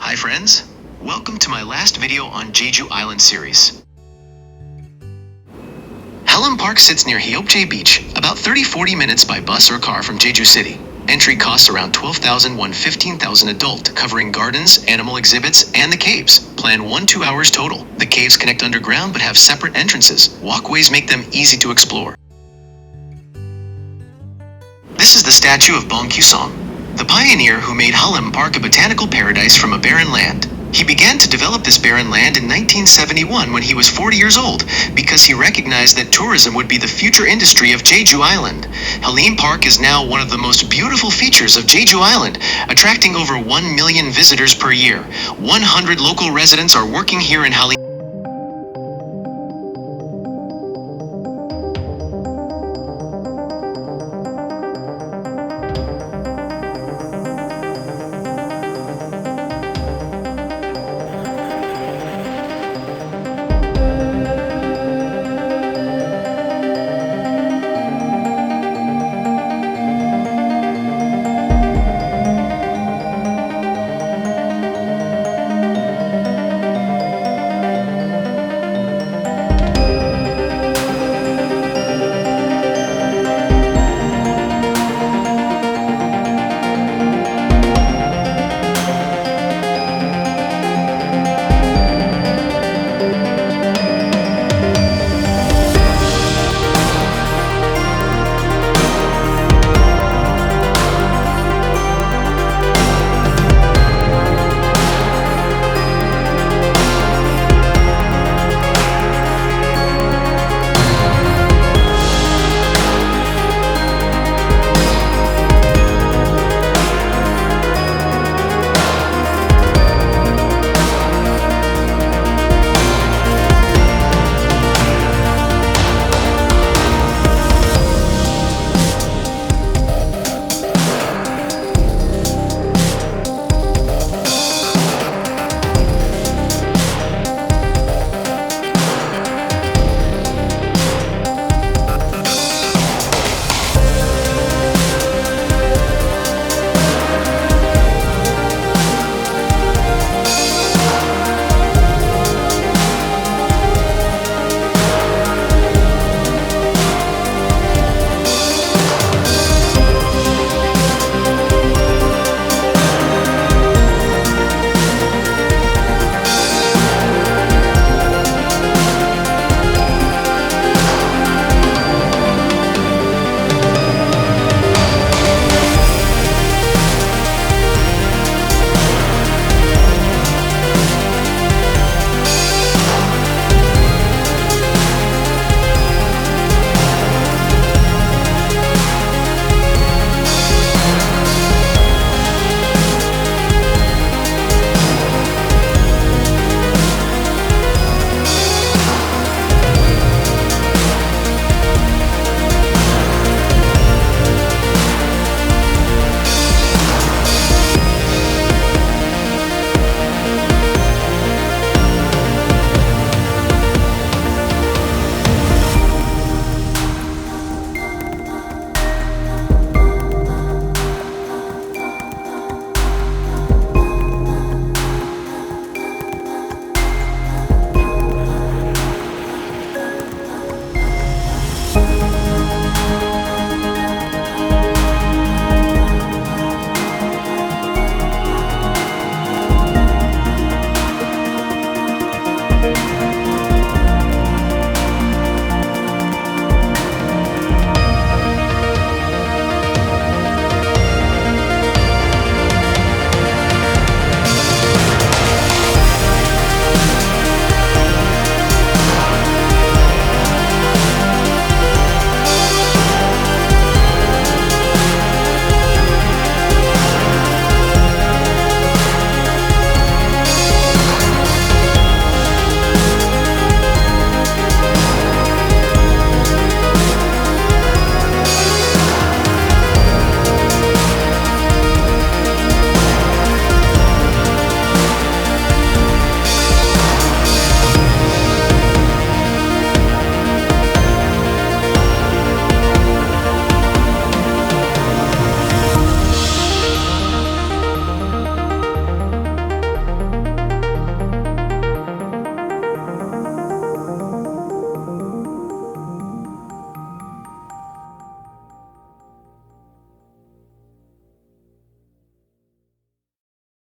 Hi friends, welcome to my last video on Jeju Island series. Hallim Park sits near Hyeopjaegul Beach, about 30-40 minutes by bus or car from Jeju City. Entry costs around 12,000 won 15,000 adult, covering gardens, animal exhibits, and the caves. Plan 1-2 hours total. The caves connect underground but have separate entrances. Walkways make them easy to explore. This is the statue of Bong, the pioneer who made Hallim Park a botanical paradise from a barren land. He began to develop this barren land in 1971 when he was 40 years old because he recognized that tourism would be the future industry of Jeju Island. Hallim Park is now one of the most beautiful features of Jeju Island, attracting over 1 million visitors per year. 100 local residents are working here in Hallim.